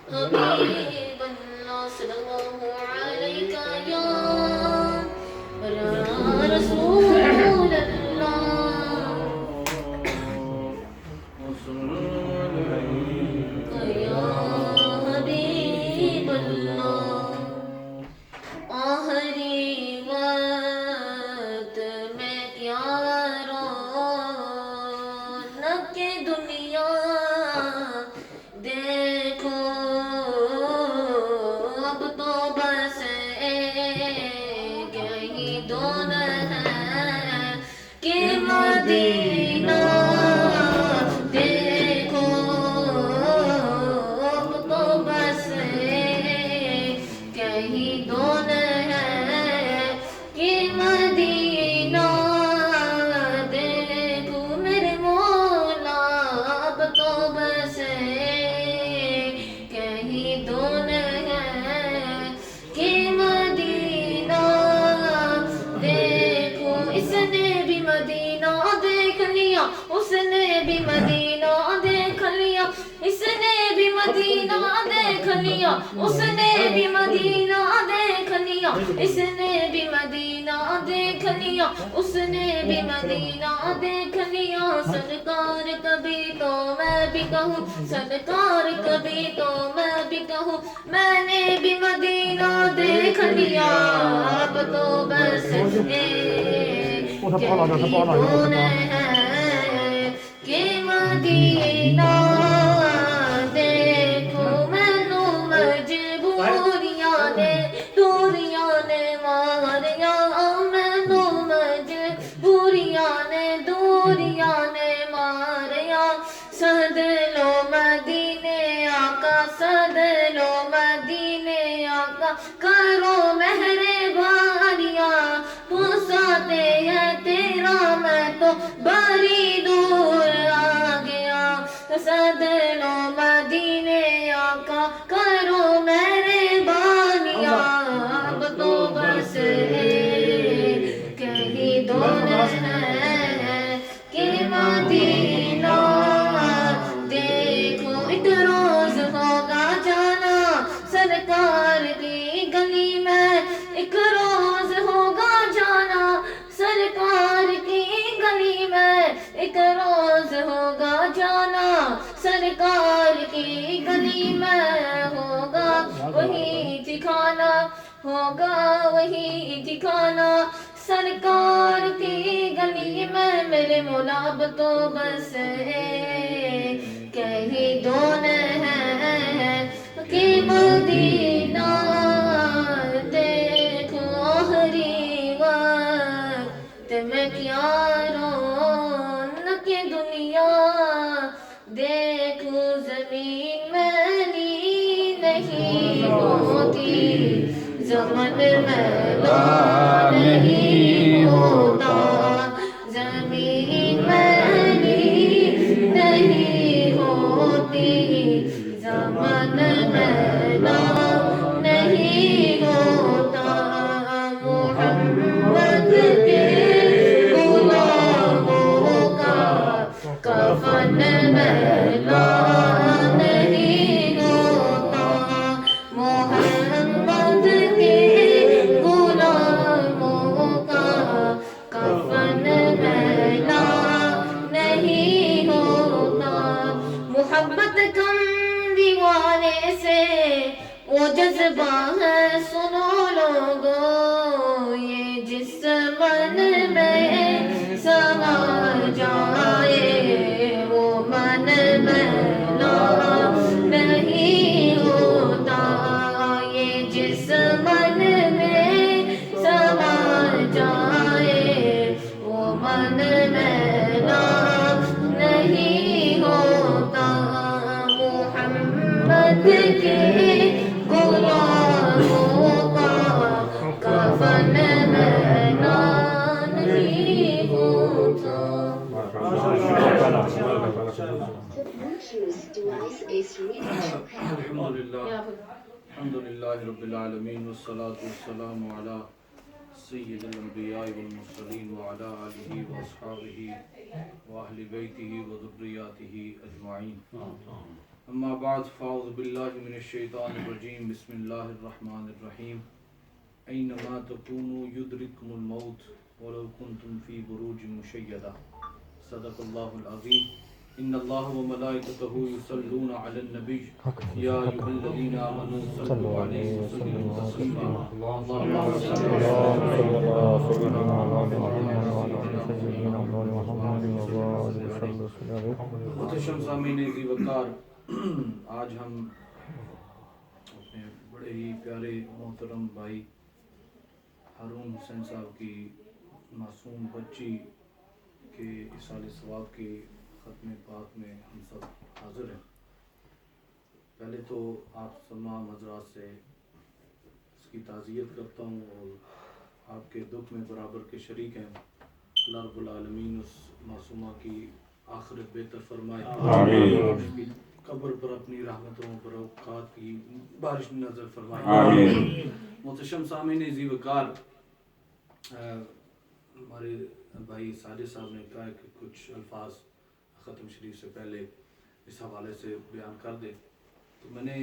حبیب اللہ صلی اللہ علیہ یا رسول اللہ یا حبیب اللہ آخری وقت میں کیا رونق دنیا دیکھو اب تو بس ایک ہی دون ہے کہ مدینہ دیکھو اب تو بس ایک ہی دون ہے کہ مدینہ دیکھو میرے مولا اب تو بس کہیں دون ہے کہ مدینہ دیکھو اس نے بھی مدینہ دیکھ لیا اس نے بھی مدینہ دیکھ لیا اس نے بھی مدینہ دیکھ لیا اس نے بھی مدینہ دیکھ لیا اس نے بھی مدینہ دیکھ لیا اس نے بھی مدینہ دیکھ لیا سرکار کبھی تو میں بھی کہوں سرکار کبھی تو میں بھی کہوں میں نے بھی مدینہ دیکھ لیا اب تو بس ایک دون ہے کہ مدینہ دیکھو مینو مجبوریاں نے دوریاں نے ماریا مینو مجبوریاں نے دوریاں نے ماریا سد لو مدینے آقا سد لو مدینے آقا کرو مہربانیاں پوساتے ہیں تیرا میں تو بڑی دور آ گیا سد لو مدینے آقا کرو مہربانیاں اب تو بس کہیں دون ہے کہ مدینہ دیکھو ایک روز ہوگا جانا سرکار کی گلی میں ایک روز ہوگا جانا سرکار کی گلی میں ایک روز ہوگا جانا سرکار کی گلی میں ہوگا وہی ٹھکانا ہوگا وہی ٹھکانا سرکار کی گلی میں میرے مولا اب تو بس کہیں دون ہے کہ مدینہ دیکھو آخری وقت میں کیا رونق دنیا دیکھو زمین میلی نہیں ہوتی زمن میلا نہیں ہوتا زمین میلی نہیں ہوتی زمن میلا نہیں ہوتا محمد کے غلاموں کا کفن میلا نہیں ہوتا محمد کے غلاموں کا کفن میلا نہیں ہوتا محبت کم دیوانے سے وہ جذبہ ہے سنو لوگو یہ جس من میں سما جائے وہ من میلا نہیں ہوتا یہ جس من میں سما جائے وہ من میلا نہیں ہوتا محمد کے غلاموں کا کفن میلا نہیں ہوتا الحمدللہ رب العالمین والصلاة والسلام علی سید الانبیاء والمرسلین وعلی آلہ واصحابہ واہل بیتہ وذریاتہ اجمعین. أما بعد فأعوذ بالله من الشيطان الرجيم بسم الله الرحمن الرحيم أينما تكونوا يدرككم الموت ولو كنتم في بروج مشيدة صدق الله العظيم إن الله وملائكته يصلون على النبي يا أيها الذين آمنوا صلوا عليه وسلموا تسليما اللهم صل على محترم سامعین ذی وقار، آج ہم اپنے بڑے ہی پیارے محترم بھائی ہارون حسین صاحب کی معصوم بچی کے اصال ثواب کے ختم پاک میں ہم سب حاضر ہیں۔ پہلے تو آپ تمام حضرات سے اس کی تعزیت کرتا ہوں اور آپ کے دکھ میں برابر کے شریک ہیں۔ اللہ رب العالمین اس معصومہ کی آخرت بہتر فرمائے، آمین۔ اس کی قبر پر اپنی رحمتوں برکات کی بارش نظر فرمائے، آمین۔ محتشم سامعین ذی وقار، ہمارے بھائی ساجد صاحب نے کہا کہ کچھ الفاظ ختم شریف سے پہلے اس حوالے سے بیان کر دے، تو میں نے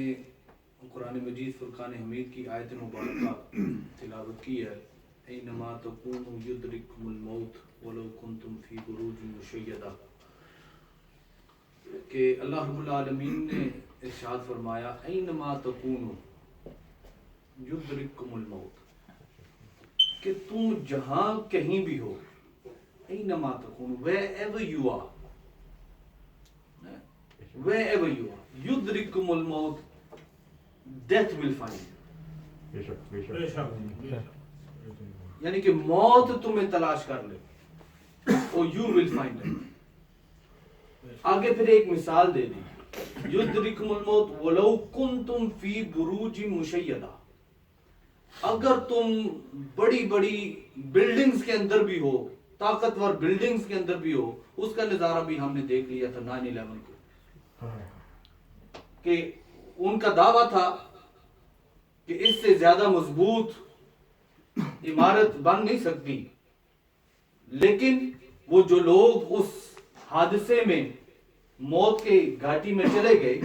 قرآن مجید فرقان حمید کی آیت مبارکہ تلاوت کی ہے، اینما تکونوا یدرککم الموت ولو کنتم فی بروج مشیدہ، کہ اللہ رب العالمین نے ارشاد فرمایا اینما تکونوا یدرککم الموت، کہ تم جہاں کہیں بھی ہو، اینما تکونوا wherever you are، wherever you are یدرککم الموت، death will find you، یعنی کہ موت تمہیں تلاش کر لے اور you will find it۔ آگے پھر ایک مثال دے دی، یدرککم الموت ولو کنتم فی بروج مشیدہ، اگر تم بڑی بڑی بلڈنگز کے اندر بھی ہو، طاقتور بلڈنگز کے اندر بھی ہو، اس کا نظارہ بھی ہم نے دیکھ لیا تھا 9/11 کو، کہ ان کا دعویٰ تھا کہ اس سے زیادہ مضبوط عمارت بن نہیں سکتی، لیکن وہ جو لوگ اس حادثے میں موت کے گھاٹی میں چلے گئے،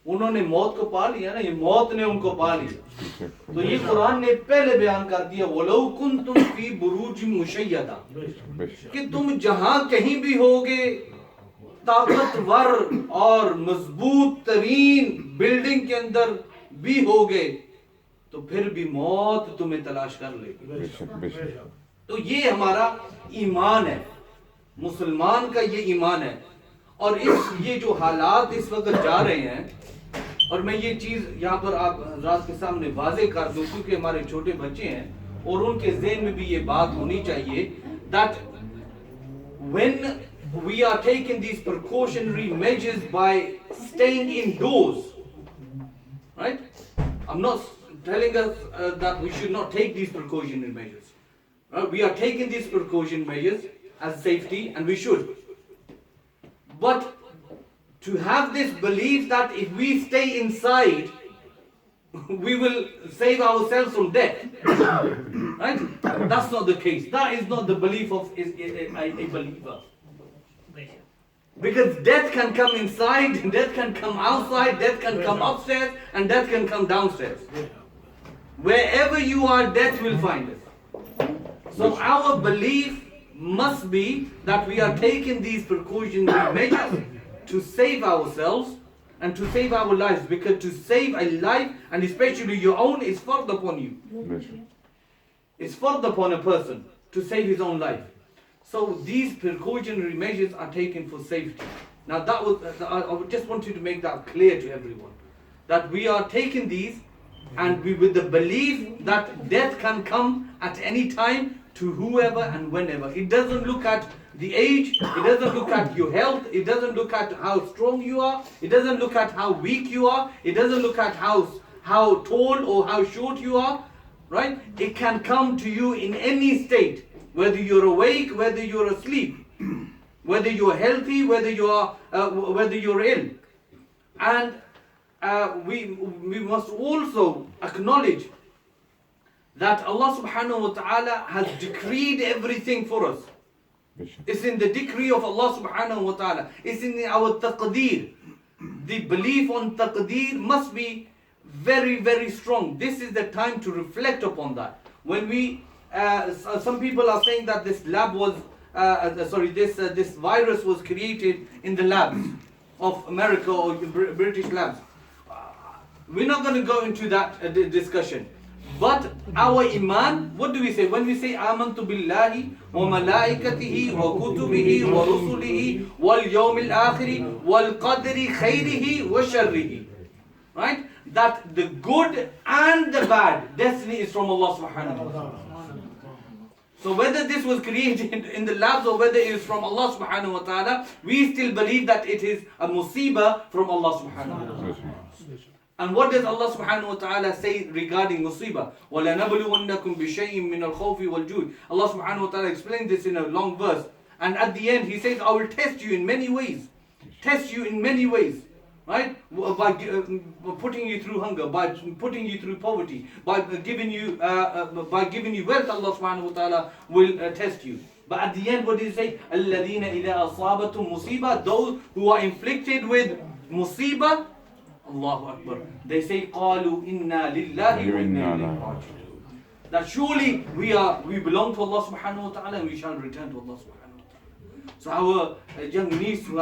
انہوں نے موت کو پا لیا نا، یہ موت نے ان کو پا لیا۔ تو یہ قرآن نے پہلے بیان کر دیا وَلَوْ كُنْتُمْ فِي بُرُوجٍ مُشَيَّدَةٍ، کہ تم جہاں کہیں بھی ہوگے، طاقتور اور مضبوط ترین بلڈنگ کے اندر بھی ہوگے، تو پھر بھی موت تمہیں تلاش کر لے گی۔ تو یہ ہمارا ایمان ہے، مسلمان کا یہ ایمان ہے۔ اور یہ جو حالات اس وقت جا رہے ہیں، اور میں یہ چیز یہاں پر آپ حضرات کے سامنے واضح کر دوں کیونکہ ہمارے چھوٹے بچے ہیں اور ان کے ذہن میں بھی یہ بات ہونی چاہیے that when we are taking these precautionary measures by staying indoors, right? I'm not telling us that we should not take these precautionary measures. We are taking these precautionary measures as safety and we should. But to have this belief that if we stay inside, we will save ourselves from death, right? That's not the case. That is not the belief of a believer. Because death can come inside, death can come outside, death can come upstairs, and death can come downstairs. Wherever you are, death will find us. So our belief must be that we are taking these precautionary measures to save ourselves and to save our lives, because to save a life, and especially your own, is fard upon you. It's fard upon a person to save his own life. So these precautionary measures are taken for safety. Now I just wanted to make that clear to everyone, that we are taking these and we with the belief that death can come at any time to whoever and whenever. It doesn't look at the age, it doesn't look at your health, it doesn't look at how strong you are, it doesn't look at how weak you are, it doesn't look at how tall or how short you are, right? It can come to you in any state, whether you're awake, whether you're asleep, whether you're healthy, whether you're ill. And we must also acknowledge that Allah subhanahu wa ta'ala has decreed everything for us. It's in the decree of Allah subhanahu wa ta'ala. It's in our taqdeer. the belief on taqdeer must be very, very strong. This is the time to reflect upon that. When we, some people are saying that this lab was, this virus was created in the labs of America or British labs. We're not going to go into that discussion. But our iman, what do we say? When we say amantu billahi wa malaikatihi wa kutubihi wa rusulihi wal yawmil akhiri wal qadri khairihi wa sharrihi. Right? That the good and the bad destiny is from Allah subhanahu wa ta'ala. So whether this was created in the labs or whether it is from Allah subhanahu wa ta'ala, we still believe that it is a musibah from Allah subhanahu wa ta'ala. And what does Allah subhanahu wa ta'ala say regarding musibah? وَلَنَبْلُوَنَّكُمْ بِشَيْءٍ مِّنَ الْخَوْفِ وَالْجُوعِ. Allah subhanahu wa ta'ala explains this in a long verse. And at the end He says, I will test you in many ways. Test you in many ways. Right? By putting you through hunger, by putting you through poverty, by giving you wealth, Allah subhanahu wa ta'ala will test you. But at the end, what did He say? الَّذِينَ إِذَا أَصَابَتُمْ مُصِيبَةٌ. Those who are inflicted with musibah, Allahu Akbar, they say, قَالُوا إِنَّا لِلَّهِ وَإِنَّا إِلَيْهِ رَاجِعُونَ. That surely we belong to Allah subhanahu wa ta'ala and we shall return to Allah subhanahu wa ta'ala. So our young niece who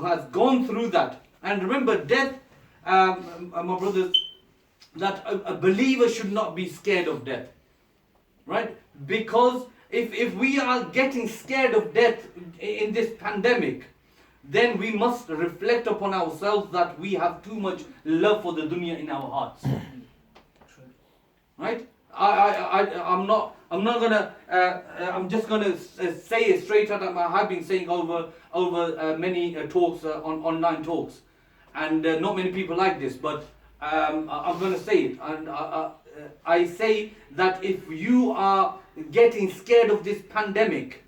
has gone through that. And remember, death, my brothers, that a believer should not be scared of death. Right? Because if we are getting scared of death in this pandemic, then we must reflect upon ourselves that we have too much love for the dunya in our hearts. Right? I'm just gonna say it straight out. I have been saying over many talks on online talks, and not many people like this, but I'm gonna say it. And I say that if you are getting scared of this pandemic,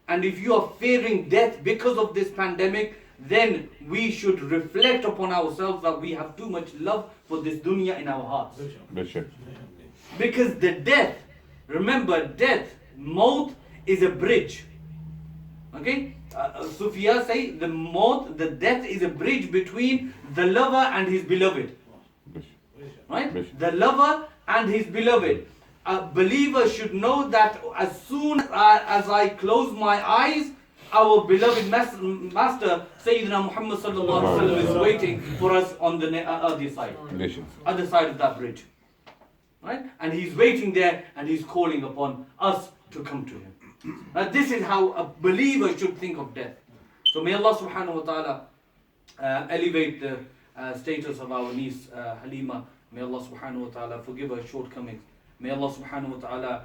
and if you are fearing death because of this pandemic, then we should reflect upon ourselves that we have too much love for this dunya in our hearts. Because the death, remember, death, maut is a bridge. Okay? Sufia say the maut, the death is a bridge between the lover and his beloved. Right? The lover and his beloved. A believer should know that as soon as I close my eyes, our beloved master Sayyidina Muhammad sallallahu alaihi wasallam is waiting for us on the other side of that bridge. Right? And He's waiting there and He's calling upon us to come to Him. This is how a believer should think of death. So may Allah subhanahu wa ta'ala elevate the status of our niece Haleema. May Allah subhanahu wa ta'ala forgive her shortcomings. May Allah subhanahu wa ta'ala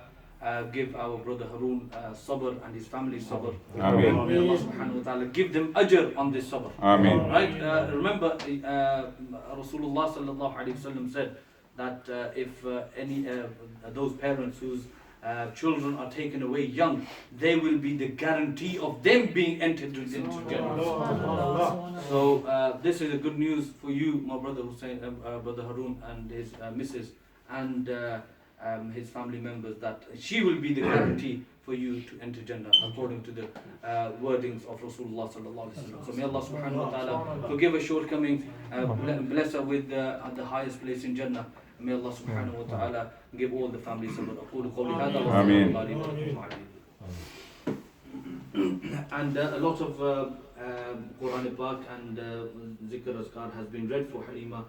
give our brother Haroon sabr and his family sabr. Ameen. May Allah subhanahu wa ta'ala give them ajr on this sabr. Ameen. Right? Remember, Rasulullah sallallahu alayhi wa sallam said that if any those parents whose children are taken away young, they will be the guarantee of them being entered into Jannah. So this is a good news for you, my brother Hussain, brother Haroon and his missus and his family members, that she will be the guarantee for you to enter Jannah according to the wordings of Rasulullah sallallahu alaihi wasallam. So may Allah subhanahu wa ta'ala forgive her shortcomings, bless her with the highest place in Jannah. May Allah subhanahu wa ta'ala give all the families sabr. أقول قولي هذا وأستغفر الله لي ولكم. And a lot of Quran Pak and Zikr Azkar has been read for Haleema.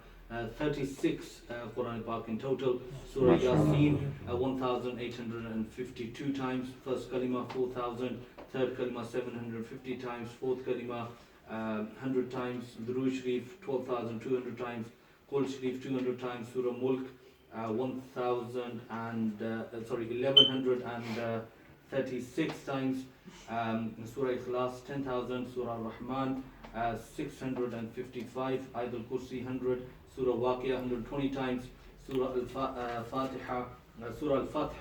36 Quran Pak in total. Surah Yasin 1852 times. First kalima 4000. Third kalima 750 times. Fourth kalima 100 times. Durood Sharif 12,200 times. Qul Sharif 200 times. Surah Mulk 1136 times. Surah Ikhlas 10,000. Surah Rahman 655. Ayatul Kursi 100. Surah Waqia 120 times. Surah Al-Fatiha, Surah Al-Fath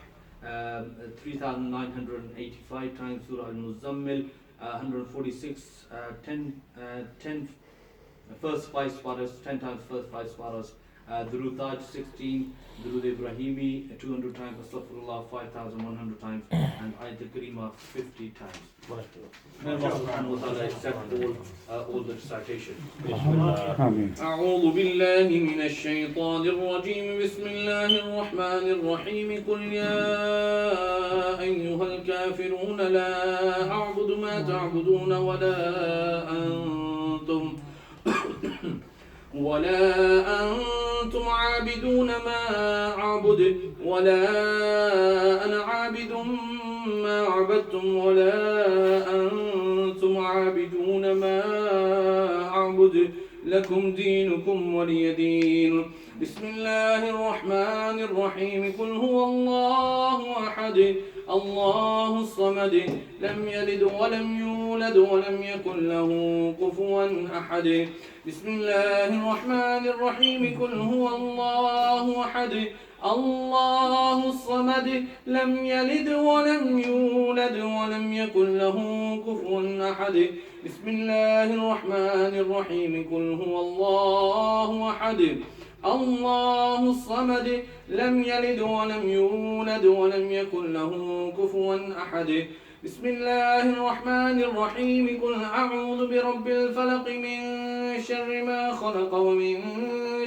3,985 times. Surah Al-Muzammil 146. 10 first 5 paras, 10 times first 5 paras. Durood Taj 16, Durood Ibrahimi 200 times, Astaghfirullah 5,100 times, and Ayatul Karima 50 times. May Allah subhanahu wa ta'ala accept all the recitation. أعوذ بالله من الشيطان الرجيم بسم الله الرحمن الرحيم قل يا أيها الكافرون لا أعبد ما تعبدون ولا أنتم عابدون ما أعبد ولا أنا عابد ما عبدتم ولا أنتم عابدون ما أعبد لكم دينكم ولي دين بسم الله الرحمن الرحيم قل هو الله أحد الله الصمد لم يلد ولم يولد ولم يكن له كفوا أحد بسم الله الرحمن الرحيم قل هو الله أحد الله الصمد لم يلد ولم يولد ولم يكن له كفوا أحد بسم الله الرحمن الرحيم قل هو الله أحد الله الصمد لم يلد ولم يولد ولم يكن له كفوا أحد بسم الله الرحمن الرحيم قل أعوذ برب الفلق من شر ما خلق ومن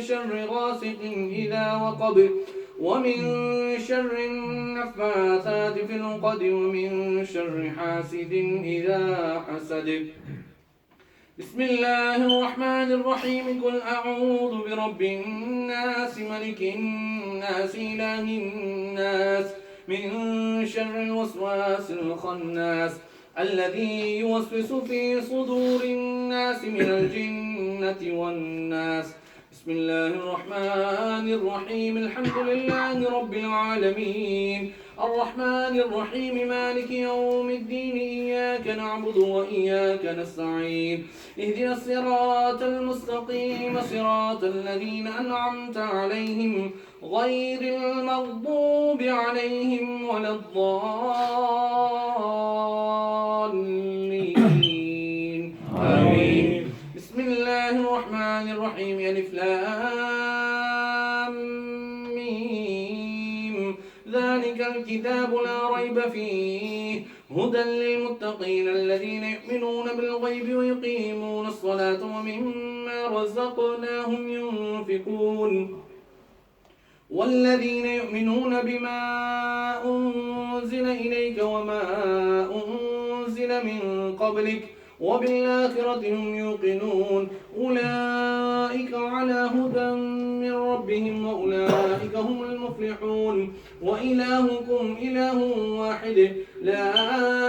شر غاسق إذا وقب ومن شر النفاثات في العقد ومن شر حاسد إذا حسد بسم الله الرحمن الرحيم قل أعوذ برب الناس ملك الناس إله الناس من شر الوسواس الخناس الذي يوسوس في صدور الناس من الجنة والناس بسم الله الرحمن الرحيم الحمد لله رب العالمين الرحمن الرحيم مالك يوم الدين إياك نعبد وإياك نستعين اهدنا الصراط المستقيم صراط الذين أنعمت عليهم غير المغضوب عليهم ولا الضالين آمين بسم الله الرحمن الرحيم ألف لام ميم ذلك الكتاب لا ريب فيه هدى للمتقين الذين يؤمنون بالغيب ويقيمون الصلاة ومما رزقناهم ينفقون والذين يؤمنون بما أنزل إليك وما أنزل من قبلك وبالآخرة هم يوقنون أولئك على هدى من ربهم وأولئك هم المفلحون وإلهكم إله واحد لا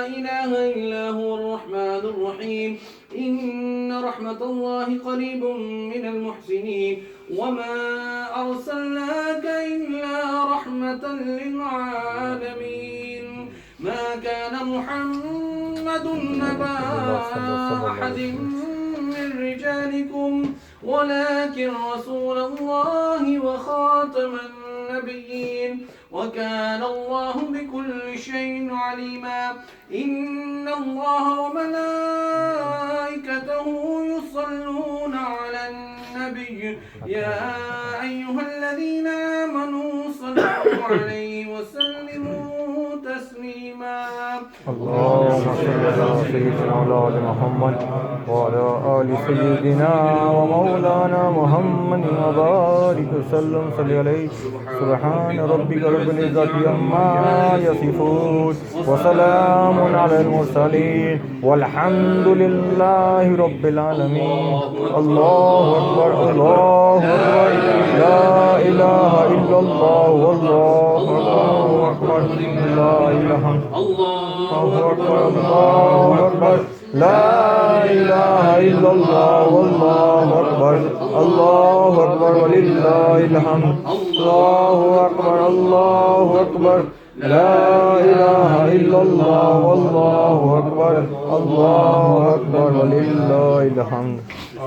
إله إلا هو الرحمن الرحيم إن رحمة الله قريب من المحسنين وما أرسلناك إلا رحمة للعالمين ما كان محمد نبا أحد من رجالكم ولكن رسول الله وخاتم النبيين وكان الله بكل شيء عليما إن الله وملائكته يصلون على النبي يا أيها الذين آمنوا صلوا عليه وسلموا تسليما اللهم صل على سيدنا وعلى محمد وعلى آل سيدنا ومولانا محمد وبارك وسلم صل عليه سبحان ربك رب العزة عما يصفون وسلام على المرسلين والحمد لله رب العالمين الله أكبر الله أكبر لا إله إلا الله والله أكبر لا إله الله أكبر الله أكبر لا إله إلا الله والله أكبر الله أكبر ولله الحمد الله أكبر الله أكبر لا إله إلا الله والله أكبر الله أكبر ولله الحمد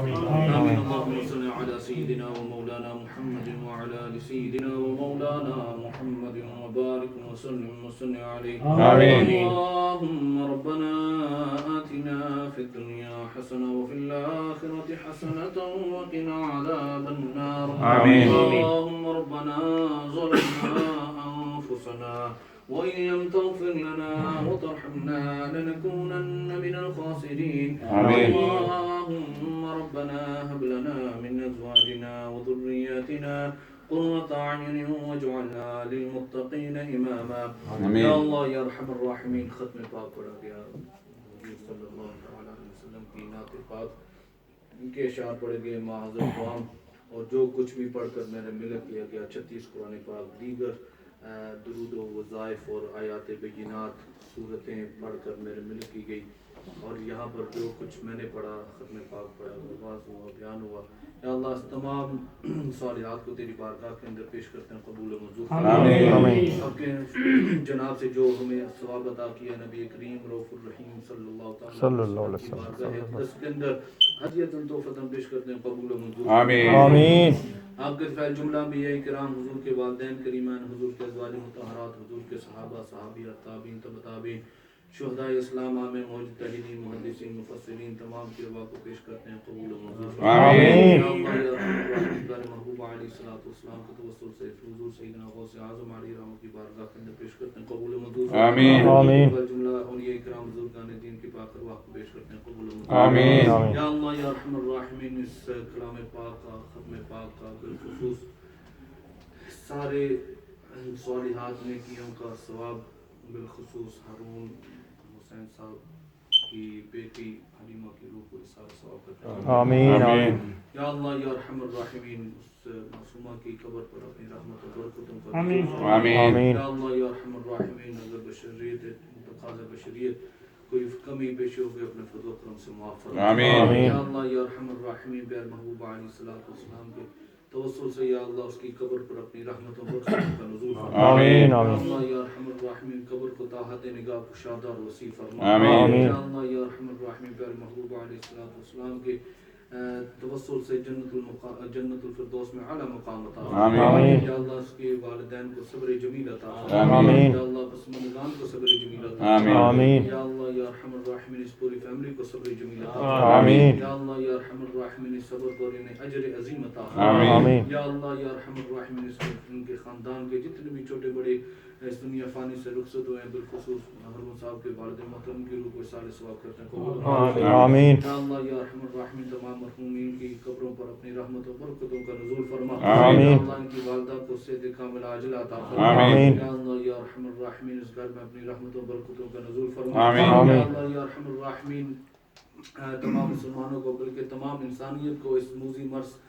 اللهم صل على سيدنا ومولانا مولانا محمد وعلى آل سيدنا ومولانا محمد وبارك وسلم عليه. آمين. اللهم ربنا آتنا في الدنيا حسنة وفي الآخرة حسنة وقنا عذاب النار. آمين. اللهم ربنا ظلمنا أنفسنا وإن لم تغفر لنا وترحمنا لنكونن من الخاسرين. آمين. اللهم ربنا هب لنا من أزواجنا وذرياتنا قرة أعين واجعلنا للمتقين إماما. آمين. یا اللہ یا ارحم الراحمین. ختم پاک پڑھا گیا حضور صلی اللہ علیہ وسلم کی نعت پاک، ان کے اشعار پڑھے گئے ماں حضرت قوام، اور جو کچھ بھی پڑھ کر میرے ملک کیا گیا 36 قرآن پاک، دیگر درود و وظائف اور آیات بینات صورتیں پڑھ کر میرے ملک کی گئی، اور یہاں پر جو کچھ میں نے پڑھا، ختم پاک پڑھا، آواز ہوا، بیان ہوا، یا اللہ اس تمام صالحات کو تیری بارگاہ کے اندر پیش کرتے ہیں، قبول و منظور آمین. آپ کے جناب سے جو ہمیں ثواب عطا کیا نبی کریم رؤوف الرحیم صلی اللہ صلی تعالی اللہ علیہ کی وسلم. بارگاہ اقدس کے اندر ہدیۃ تحفۃ پیش کرتے ہیں، قبول و منظور آمین. آپ کے فعل جملہ بھی ہے کرام، حضور کے والدین کریمان، حضور کے ازواج مطہرات، حضور کے صحابہ صحابیات، تابعین تبع تابعین، شہداء اسلام، عام مجتہدین، محدثین، مفسرین، تمام کی ارواح کو پیش کرتے ہیں، قبول و منظور آمین. یا اللہ یا رحمت محبوب علیہ الصلوۃ والسلام کے توسل سے حضور سیدنا غوث اعظم علیہ رحمۃ کی بارگاہ کے اندر پیش کرتے ہیں، قبول و منظور آمین. آمین. جملہ اولیاء کرام بزرگان دین کی پاک ارواح کو پیش کرتے ہیں، قبول و منظور آمین. یا اللہ یا ارحم الراحمین. اس کلام پاک کا، ختم پاک کا، بالخصوص سارے صالحات نیکیوں کا ثواب، بالخصوص ہارون حسین صاحب کی بیٹی حلیمہ کی روح کو سارا ثواب کرتا ہے. آمین. آمین. یا اللہ یا ارحم الراحمین. اس معصومہ کی قبر پر اپنی رحمت و برکتوں کا آمین. یا اللہ یا ارحم الراحمین. اگر بشریت تقاضا بشریت کوئی کمی پیشی ہو گئی، اپنے فضل و کرم سے معاف فرما. آمین. یا اللہ یا ارحم الراحمین. پیارے محبوب علیہ الصلوۃ والسلام کے توسل سے یا اللہ اس کی قبر پر اپنی رحمت و برکتوں کا نزول فرما. آمین. یا اللہ یا ارحم الراحمین. قبر کو طاعت نگاہ کشادہ اور وسیع فرما. آمین. یا اللہ یا ارحم الراحمین. پیارے محبوب علیہ الصلوۃ والسلام کے توسل سے جنت الفردوس میں اعلیٰ مقام عطا فرما. آمین. یا اللہ اس کے والدین کو صبر جمیل عطا فرما. آمین. یا اللہ پسماندگان کو صبر جمیل عطا آمین. فرما. آمین. یا اللہ یا ارحم الراحمین. اس پوری فیملی کو صبر جمیل عطا فرما. آمین. یا اللہ یا ارحم الراحمین. اس صبر پر انہیں اجر عظیم عطا آمین. فرما. آمین. یا اللہ یا ارحم الراحمین. ان کے خاندان کے جتنے بھی چھوٹے بڑے اس دنیا فانی سے رخصت ہوئے ہیں، بالخصوص ہارون صاحب کے والد محترم کی روح کو سارے ثواب کرتے ہیں، قبول آمین. یا اللہ یا ارحم الراحمین. تمام مرحومین کی قبروں پر اپنی رحمت و برکتوں کا نزول فرما. آمین. یا اللہ ان کی والدہ کو صحت کامل عاجل عطا فرما. آمین. یا اللہ یا ارحم الراحمین. اس گھر میں اپنی رحمت و برکتوں کا نزول فرما. آمین. یا اللہ یا ارحم الراحمین. تمام مسلمانوں کو بلکہ تمام انسانیت کو اس موذی مرض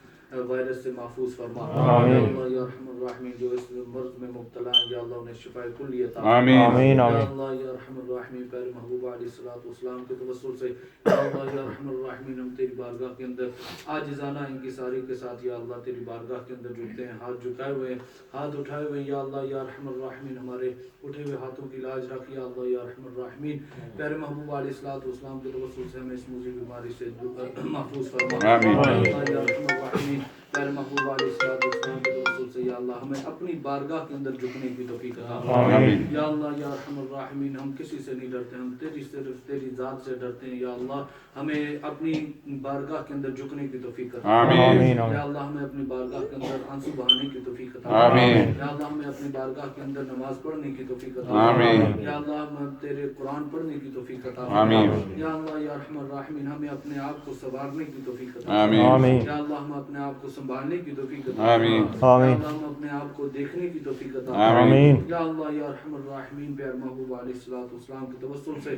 وائرس سے محفوظ فرما. آمین. یا اللہ یا ارحم الراحمین. جو اس مرض میں مبتلا ہیں یا اللہ انہیں شفاء کلی عطا فرما. آمین. آمین. یا آمین. اللہ یا ارحم الراحمین. پیارے محبوب علیہ الصلوۃ والسلام کے توسل سے یا اللہ یا ارحم الراحمین. ہم تیری بارگاہ کے اندر عاجزانہ انکساری کے ساتھ یا اللہ تیری بارگاہ کے اندر جھکتے ہیں، ہاتھ جھکائے ہوئے ہیں، ہاتھ اٹھائے ہوئے ہیں. یا اللہ یا ارحم الراحمین. ہمارے اٹھے ہوئے ہاتھوں کی لاج رکھ یا اللہ یا ارحم الراحمین. پیارے محبوب علیہ الصلوۃ والسلام کے توسل سے ہمیں اس موذی بیماری سے محفوظ فرما. آمین. یا اللہ یا ارحم الراحمین. پیارے محبوب علیہ الصلوۃ والسلام کے توسل سے یا اللہ ہمیں اپنی بارگاہ کے اندر جھکنے کی توفیق عطا فرما. آمین. یا اللہ یا ارحم الراحمین. ہم کسی سے نہیں ڈرتے، ہم صرف تیری ذات سے ڈرتے ہیں. یا اللہ ہمیں اپنی بارگاہ کے اندر جھکنے کی توفیق عطا فرما. آمین. یا اللہ ہمیں اپنی بارگاہ کے اندر آنسو بہانے کی توفیق عطا فرما. آمین. یا اللہ ہمیں اپنی بارگاہ کے اندر نماز پڑھنے کی توفیق عطا آمین. فرما. یا اللہ ہمیں تیرے قرآن پڑھنے کی توفیق عطا فرما. آمین. یا اللہ یا ارحم الراحمین. ہمیں اپنے آپ کو سنوارنے کی توفیق عطا آمین. فرما. آمین. یا اللہ ہم اپنے آپ کو سنبھالنے کی توفیق عطا آمین. فرما. آمین. یا اللہ ہم اپنے آپ کو دیکھنے کی توفیق عطا آمین. فرما. یا اللہ یا ارحم الراحمین. پیارے محبوب علیہ الصلوۃ والسلام کے توسل سے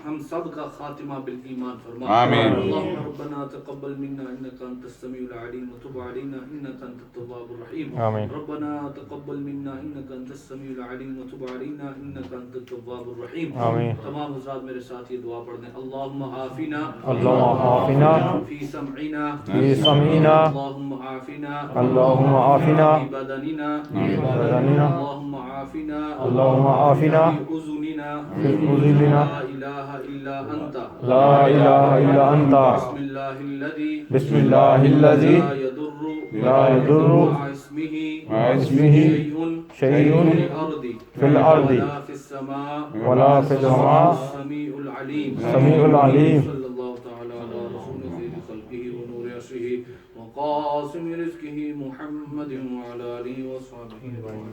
ہم سب کا خاتمہ بالایمان فرما. آمین. اللهم ربنا تقبل منا انك انت السميع العليم وتب علينا انك انت التواب الرحيم. آمین. ربنا تقبل منا انك انت السميع العليم وتب علينا انك انت التواب الرحيم. آمین. تمام حضرات میرے ساتھ یہ دعا پڑھ دیں. اللهم عافنا اللهم عافنا في سمعنا في سمعنا اللهم عافنا اللهم عافنا في بدننا بدننا اللهم عافنا اللهم عافنا في اذننا في أذننا لا اله الا انت لا إله إلا أنت بسم الله الذي بسم الله الذي لا يضر لا يضر مع اسمه مع اسمه شيء في الأرض في الأرض ولا في السماء ولا في السماء السميع العليم السميع العليم. صلى الله تعالى على رسول خير خلقه ونور عرشه وقاسم رزقه محمد وعلى آله وصحبه أجمعين.